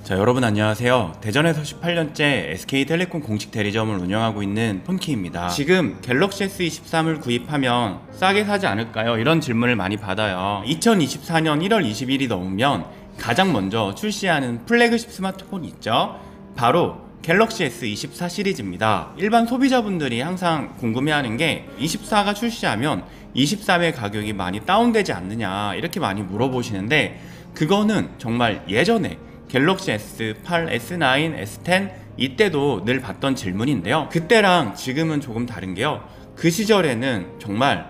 자, 여러분 안녕하세요. 대전에서 18년째 SK텔레콤 공식 대리점을 운영하고 있는 폰키입니다. 지금 갤럭시 S23을 구입하면 싸게 사지 않을까요? 이런 질문을 많이 받아요. 2024년 1월 20일이 넘으면 가장 먼저 출시하는 플래그십 스마트폰이 있죠. 바로 갤럭시 S24 시리즈입니다. 일반 소비자분들이 항상 궁금해하는 게 24가 출시하면 23의 가격이 많이 다운되지 않느냐 이렇게 많이 물어보시는데, 그거는 정말 예전에 갤럭시 S8, S9, S10 이때도 늘 받던 질문인데요. 그때랑 지금은 조금 다른 게요, 그 시절에는 정말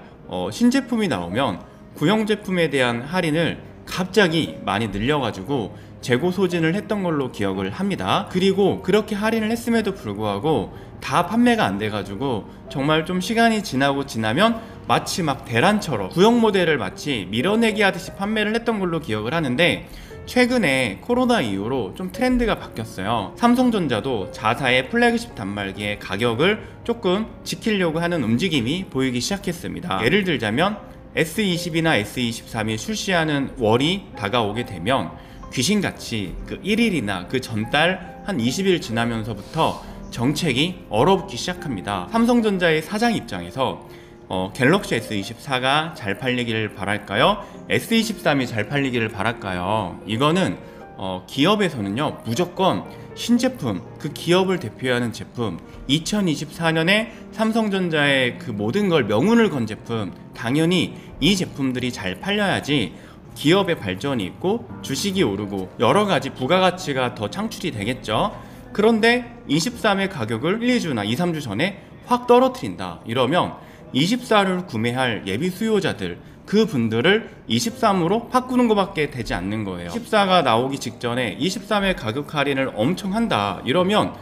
신제품이 나오면 구형 제품에 대한 할인을 갑자기 많이 늘려가지고 재고 소진을 했던 걸로 기억을 합니다. 그리고 그렇게 할인을 했음에도 불구하고 다 판매가 안 돼가지고 정말 좀 시간이 지나면 마치 막 대란처럼 구형 모델을 마치 밀어내기 하듯이 판매를 했던 걸로 기억을 하는데, 최근에 코로나 이후로 좀 트렌드가 바뀌었어요. 삼성전자도 자사의 플래그십 단말기의 가격을 조금 지키려고 하는 움직임이 보이기 시작했습니다. 예를 들자면 S20이나 S23이 출시하는 월이 다가오게 되면 귀신같이 그 1일이나 그 전달 한 20일 지나면서부터 정책이 얼어붙기 시작합니다. 삼성전자의 사장 입장에서 갤럭시 S24가 잘 팔리기를 바랄까요? S23이 잘 팔리기를 바랄까요? 이거는 기업에서는요 무조건 신제품, 그 기업을 대표하는 제품, 2024년에 삼성전자의 그 모든 걸 명운을 건 제품, 당연히 이 제품들이 잘 팔려야지 기업의 발전이 있고 주식이 오르고 여러가지 부가가치가 더 창출이 되겠죠. 그런데 23의 가격을 1, 2주나 2, 3주 전에 확 떨어뜨린다 이러면 24를 구매할 예비 수요자들, 그 분들을 23으로 바꾸는 것밖에 되지 않는 거예요. 24가 나오기 직전에 23의 가격 할인을 엄청 한다 이러면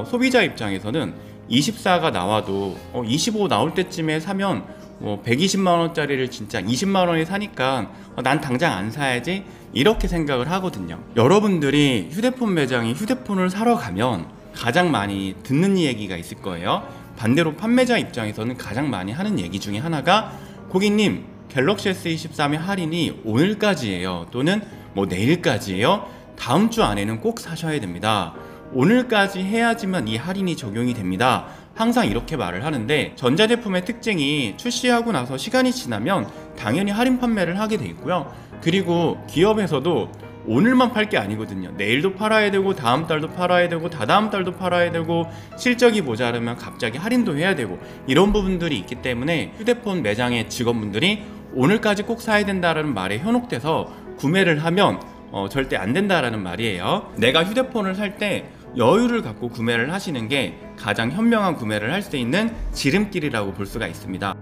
소비자 입장에서는 24가 나와도 25 나올 때쯤에 사면 120만원짜리를 진짜 20만원에 사니까 난 당장 안 사야지 이렇게 생각을 하거든요. 여러분들이 휴대폰 매장에 휴대폰을 사러 가면 가장 많이 듣는 얘기가 있을 거예요. 반대로 판매자 입장에서는 가장 많이 하는 얘기 중에 하나가, 고객님 갤럭시 S23의 할인이 오늘까지예요, 또는 내일까지예요, 다음 주 안에는 꼭 사셔야 됩니다, 오늘까지 해야지만 이 할인이 적용이 됩니다, 항상 이렇게 말을 하는데, 전자제품의 특징이 출시하고 나서 시간이 지나면 당연히 할인 판매를 하게 돼 있고요. 그리고 기업에서도 오늘만 팔 게 아니거든요. 내일도 팔아야 되고 다음 달도 팔아야 되고 다다음 달도 팔아야 되고 실적이 모자르면 갑자기 할인도 해야 되고 이런 부분들이 있기 때문에 휴대폰 매장의 직원분들이 오늘까지 꼭 사야 된다는 말에 현혹돼서 구매를 하면 절대 안 된다라는 말이에요. 내가 휴대폰을 살 때 여유를 갖고 구매를 하시는 게 가장 현명한 구매를 할 수 있는 지름길이라고 볼 수가 있습니다.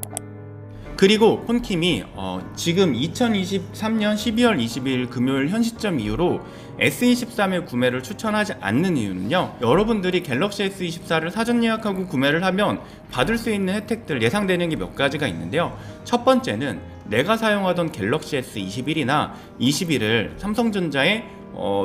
그리고 폰킴이 지금 2023년 12월 20일 금요일 현 시점 이후로 S23의 구매를 추천하지 않는 이유는요, 여러분들이 갤럭시 S24를 사전 예약하고 구매를 하면 받을 수 있는 혜택들 예상되는 게 몇 가지가 있는데요. 첫 번째는 내가 사용하던 갤럭시 S21이나 21을 삼성전자에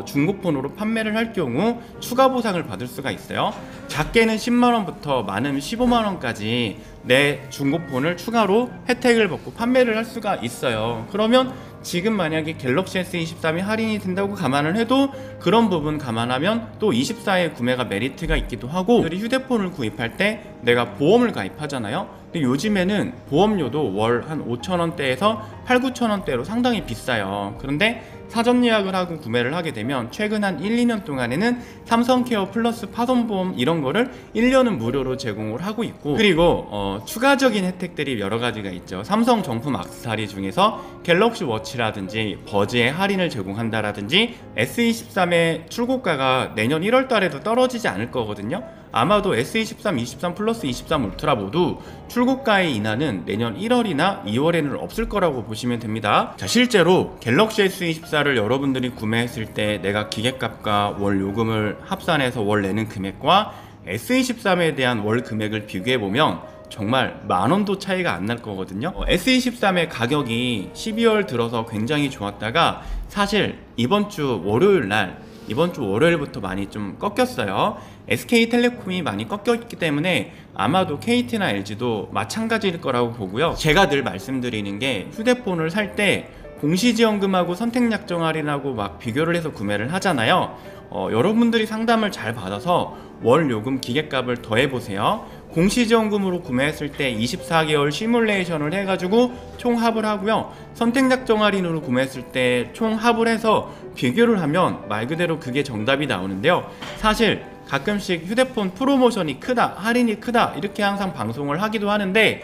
중고폰으로 판매를 할 경우 추가 보상을 받을 수가 있어요. 작게는 10만원부터 많으면 15만원까지 내 중고폰을 추가로 혜택을 받고 판매를 할 수가 있어요. 그러면 지금 만약에 갤럭시 S23이 할인이 된다고 감안을 해도 그런 부분 감안하면 또 24의 구매가 메리트가 있기도 하고, 휴대폰을 구입할 때 내가 보험을 가입하잖아요. 근데 요즘에는 보험료도 월 한 5,000원대에서 8, 9,000원대로 상당히 비싸요. 그런데 사전 예약을 하고 구매를 하게 되면 최근 한 1, 2년 동안에는 삼성케어 플러스 파손보험 이런 거를 1년은 무료로 제공을 하고 있고, 그리고 추가적인 혜택들이 여러 가지가 있죠. 삼성 정품 액세서리 중에서 갤럭시 워치라든지 버즈의 할인을 제공한다라든지, S23의 출고가가 내년 1월 달에도 떨어지지 않을 거거든요. 아마도 S23, 23 플러스 23 울트라 모두 출고가의 인하는 내년 1월이나 2월에는 없을 거라고 보시면 됩니다. 자, 실제로 갤럭시 S24를 여러분들이 구매했을 때 내가 기계값과 월 요금을 합산해서 월 내는 금액과 S23에 대한 월 금액을 비교해보면 정말 만원도 차이가 안 날 거거든요. S23의 가격이 12월 들어서 굉장히 좋았다가 사실 이번 주 월요일부터 많이 좀 꺾였어요. SK텔레콤이 많이 꺾였기 때문에 아마도 KT나 LG도 마찬가지일 거라고 보고요. 제가 늘 말씀드리는 게 휴대폰을 살 때 공시지원금하고 선택약정 할인하고 막 비교를 해서 구매를 하잖아요. 여러분들이 상담을 잘 받아서 월 요금 기계값을 더해보세요. 공시지원금으로 구매했을 때 24개월 시뮬레이션을 해가지고 총합을 하고요. 선택약정 할인으로 구매했을 때 총합을 해서 비교를 하면 말 그대로 그게 정답이 나오는데요. 사실 가끔씩 휴대폰 프로모션이 크다, 할인이 크다 이렇게 항상 방송을 하기도 하는데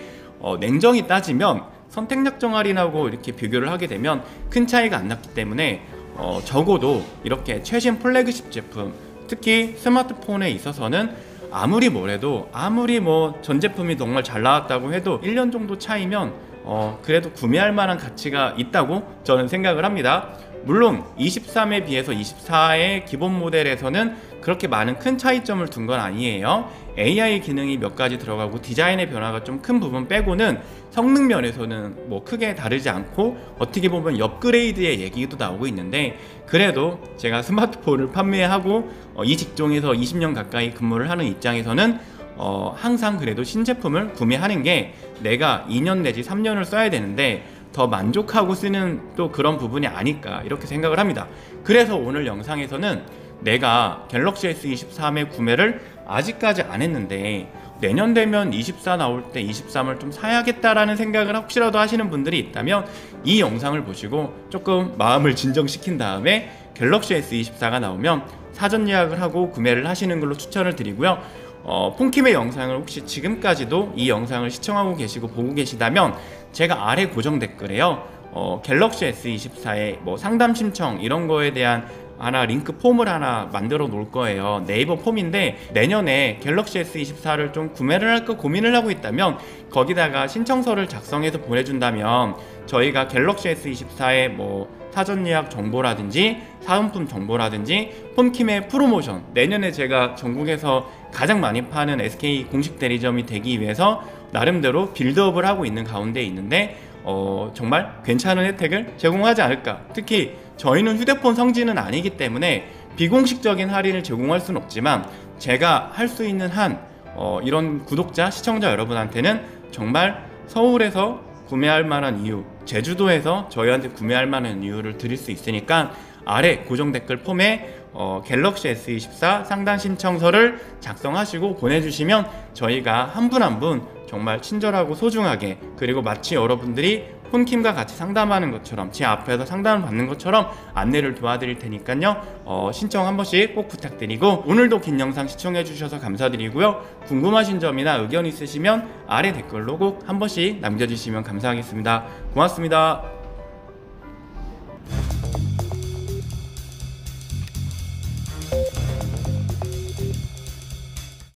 냉정히 따지면 선택약정 할인하고 이렇게 비교를 하게 되면 큰 차이가 안 났기 때문에 적어도 이렇게 최신 플래그십 제품, 특히 스마트폰에 있어서는 아무리 뭐래도 아무리 전 제품이 정말 잘 나왔다고 해도 1년 정도 차이면 그래도 구매할 만한 가치가 있다고 저는 생각을 합니다. 물론 23에 비해서 24의 기본 모델에서는 그렇게 많은 큰 차이점을 둔 건 아니에요. AI 기능이 몇 가지 들어가고 디자인의 변화가 좀 큰 부분 빼고는 성능 면에서는 크게 다르지 않고 어떻게 보면 업그레이드의 얘기도 나오고 있는데, 그래도 제가 스마트폰을 판매하고 이 직종에서 20년 가까이 근무를 하는 입장에서는 항상 그래도 신제품을 구매하는 게 내가 2년 내지 3년을 써야 되는데 더 만족하고 쓰는 또 그런 부분이 아닐까 이렇게 생각을 합니다. 그래서 오늘 영상에서는 내가 갤럭시 S23의 구매를 아직까지 안 했는데 내년 되면 24 나올 때 23을 좀 사야겠다라는 생각을 혹시라도 하시는 분들이 있다면 이 영상을 보시고 조금 마음을 진정시킨 다음에 갤럭시 S24가 나오면 사전 예약을 하고 구매를 하시는 걸로 추천을 드리고요. 폰킴의 영상을 혹시 지금까지도 이 영상을 시청하고 계시고 보고 계시다면 제가 아래 고정 댓글에요 갤럭시 S24의 상담 신청 이런 거에 대한 링크 폼을 하나 만들어 놓을 거예요. 네이버 폼인데 내년에 갤럭시 S24를 좀 구매를 할까 고민을 하고 있다면 거기다가 신청서를 작성해서 보내준다면 저희가 갤럭시 S24의 사전 예약 정보라든지 사은품 정보라든지 폰킴의 프로모션, 내년에 제가 전국에서 가장 많이 파는 SK 공식 대리점이 되기 위해서 나름대로 빌드업을 하고 있는 가운데 있는데 정말 괜찮은 혜택을 제공하지 않을까. 특히 저희는 휴대폰 성지는 아니기 때문에 비공식적인 할인을 제공할 수는 없지만 제가 할 수 있는 한 이런 구독자, 시청자 여러분한테는 정말 서울에서 구매할 만한 이유, 제주도에서 저희한테 구매할 만한 이유를 드릴 수 있으니까 아래 고정 댓글 폼에 갤럭시 S24 상담 신청서를 작성하시고 보내주시면 저희가 한 분 한 분 정말 친절하고 소중하게, 그리고 마치 여러분들이 폰킴과 같이 상담하는 것처럼 제 앞에서 상담을 받는 것처럼 안내를 도와드릴 테니까요. 신청 한 번씩 꼭 부탁드리고, 오늘도 긴 영상 시청해 주셔서 감사드리고요. 궁금하신 점이나 의견 있으시면 아래 댓글로 꼭 한 번씩 남겨주시면 감사하겠습니다. 고맙습니다.